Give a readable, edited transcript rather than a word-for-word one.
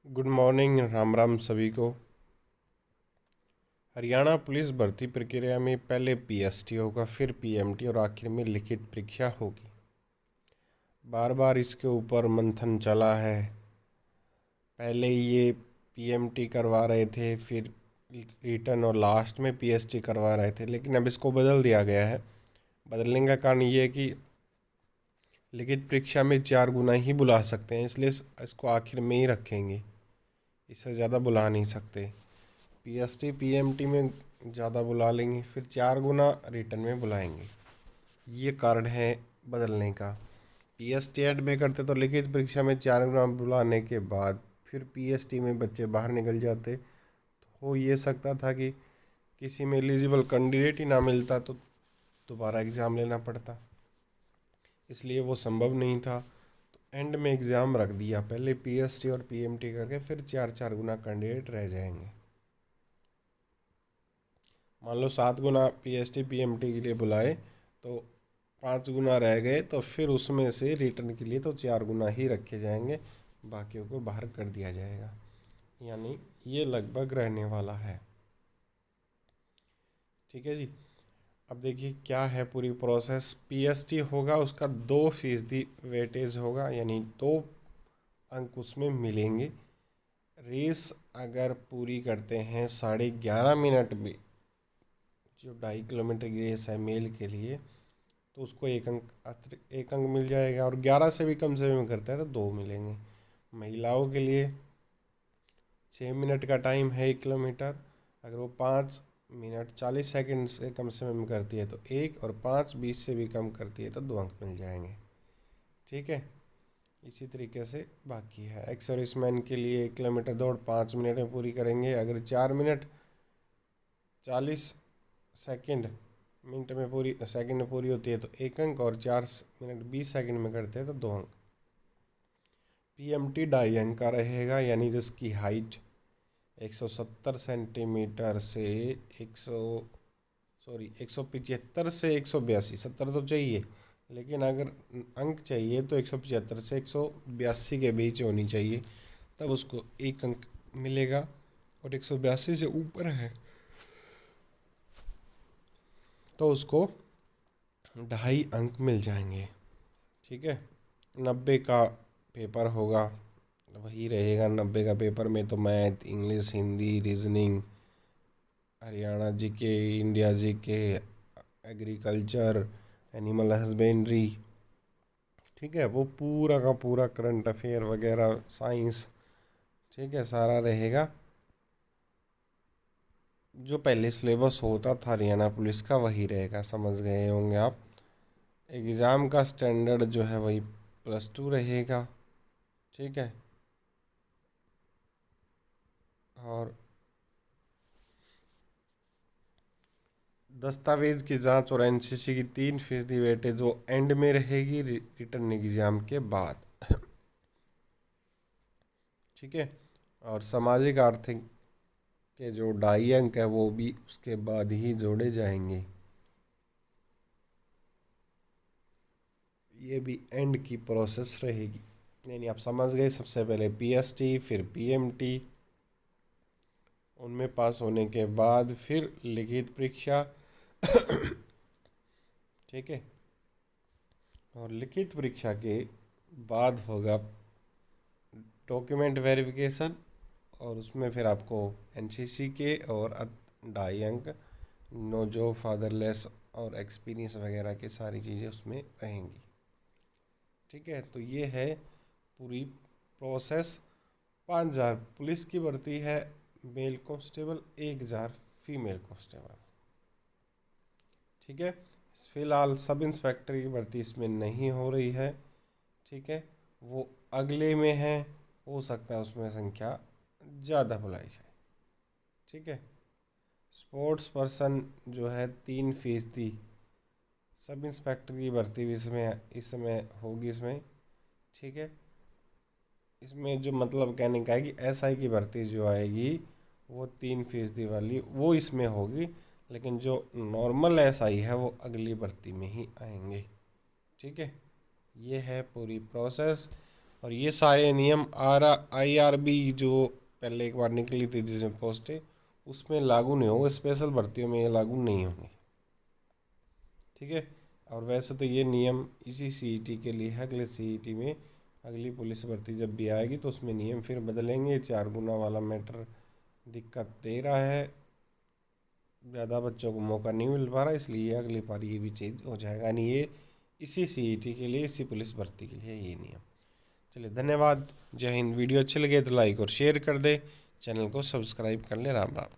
Good morning, Ram Ram सभी को। Haryana police भर्ती प्रक्रिया में पहले पीएसटी होगा, फिर पीएमटी और आखिर में लिखित परीक्षा होगी। बार बार इसके ऊपर मंथन चला है। पहले ये पीएमटी करवा रहे थे, फिर रिटर्न और लास्ट में पीएसटी करवा रहे थे, लेकिन अब इसको बदल दिया गया है। बदलने का कारण ये है कि लिखित परीक्षा में 4 गुना ही बुला सकते हैं, इसलिए इसको आखिर में ही रखेंगे। इससे ज़्यादा बुला नहीं सकते। पीएसटी पीएमटी में ज़्यादा बुला लेंगे, फिर 4 गुना रिटर्न में बुलाएंगे। ये कारण है बदलने का। पीएसटी ऐड में करते तो लिखित परीक्षा में 4 गुना बुलाने के बाद फिर पीएसटी में बच्चे बाहर निकल जाते। तो हो ये सकता था कि किसी में एलिजिबल कैंडिडेट ही ना मिलता तो दोबारा एग्ज़ाम लेना पड़ता, इसलिए वो संभव नहीं था। तो एंड में एग्ज़ाम रख दिया, पहले पीएसटी और पीएमटी करके फिर 4 गुना कैंडिडेट रह जाएंगे। मान लो 7 गुना पीएसटी पीएमटी के लिए बुलाए तो 5 गुना रह गए, तो फिर उसमें से रिटर्न के लिए तो 4 गुना ही रखे जाएंगे, बाकियों को बाहर कर दिया जाएगा। यानी ये लगभग रहने वाला है। ठीक है जी। अब देखिए क्या है पूरी प्रोसेस। पीएसटी होगा, उसका 2% वेटेज होगा, यानी 2 अंक उसमें मिलेंगे। रेस अगर पूरी करते हैं 11.5 मिनट में, जो 2.5 किलोमीटर की रेस है मेल के लिए, तो उसको 1 अंक मिल जाएगा। और 11 से भी कम समय में करता है तो 2 मिलेंगे। महिलाओं के लिए 6 मिनट का टाइम है 1 किलोमीटर। अगर वो 5 मिनट 40 सेकंड से कम समय में करती है तो 1, और 5:20 से भी कम करती है तो 2 अंक मिल जाएंगे। ठीक है। इसी तरीके से बाकी है। एक्स सर्विसमैन के लिए 1 किलोमीटर दौड़ 5 मिनट में पूरी करेंगे। अगर 4 मिनट 40 सेकंड मिनट में पूरी सेकंड में पूरी होती है तो 1 अंक, और 4 मिनट 20 सेकंड में करते हैं तो 2 अंक। पीएमटी 2.5 अंक का रहेगा, यानी जिसकी हाइट 170 सेंटीमीटर से 175 से 182, 70 तो चाहिए, लेकिन अगर अंक चाहिए तो 175 से 182 के बीच होनी चाहिए, तब उसको 1 अंक मिलेगा। और 182 से ऊपर है तो उसको 2.5 अंक मिल जाएंगे। ठीक है। 90 का पेपर होगा, वही रहेगा। 90 का पेपर में तो math, English, Hindi, reasoning, Haryana GK, India GK, agriculture, animal husbandry, ठीक है, वो पूरा का पूरा करंट अफेयर वगैरह, साइंस, ठीक है, सारा रहेगा। जो पहले सिलेबस होता था हरियाणा पुलिस का वही रहेगा, समझ गए होंगे आप। एग्ज़ाम का स्टैंडर्ड जो है वही +2 रहेगा। ठीक है। और दस्तावेज की जांच और एनसीसी की 3% वेटेज वो एंड में रहेगी, रिटर्न एग्जाम के बाद। ठीक है। और सामाजिक आर्थिक के जो 2.5 अंक है वो भी उसके बाद ही जोड़े जाएंगे। ये भी एंड की प्रोसेस रहेगी। यानी आप समझ गए, सबसे पहले पीएसटी, फिर पीएमटी, उनमें पास होने के बाद फिर लिखित परीक्षा। ठीक है। और लिखित परीक्षा के बाद होगा डॉक्यूमेंट वेरिफिकेशन, और उसमें फिर आपको एनसीसी के और 2.5 अंक, नो जॉब, फादरलेस और एक्सपीरियंस वगैरह की सारी चीज़ें उसमें रहेंगी। ठीक है। तो ये है पूरी प्रोसेस। 5,000 पुलिस की भर्ती है, मेल कांस्टेबल, 1,000 फीमेल कांस्टेबल। ठीक है। फिलहाल सब इंस्पेक्टर की भर्ती इसमें नहीं हो रही है। ठीक है। वो अगले में है, हो सकता है उसमें संख्या ज़्यादा बुलाई जाए। ठीक है। स्पोर्ट्स पर्सन जो है 3%। सब इंस्पेक्टर की भर्ती भी इसमें इस समय होगी इसमें। ठीक है। इसमें जो मतलब कहने का है कि एसआई की भर्ती जो आएगी वो 3% वाली वो इसमें होगी, लेकिन जो नॉर्मल एसआई है वो अगली भर्ती में ही आएंगे। ठीक है। ये है पूरी प्रोसेस। और ये सारे नियम IRB जो पहले एक बार निकली थी जिसमें पोस्ट है उसमें लागू नहीं होगा, स्पेशल भर्तियों में ये लागू नहीं होंगे। ठीक है। और वैसे तो ये नियम इसी CET के लिए है, अगले CET में अगली पुलिस भर्ती जब भी आएगी तो उसमें नियम फिर बदलेंगे। 4 गुना वाला मैटर दिक्कत दे रहा है, ज़्यादा बच्चों को मौका नहीं मिल पा रहा, इसलिए अगली बार ये भी चेंज हो जाएगा। यानी ये इसी CET के लिए, इसी पुलिस भर्ती के लिए ये नियम। चलिए धन्यवाद, जय हिंद। वीडियो अच्छे लगे तो लाइक और शेयर कर दे, चैनल को सब्सक्राइब कर ले। राम राम।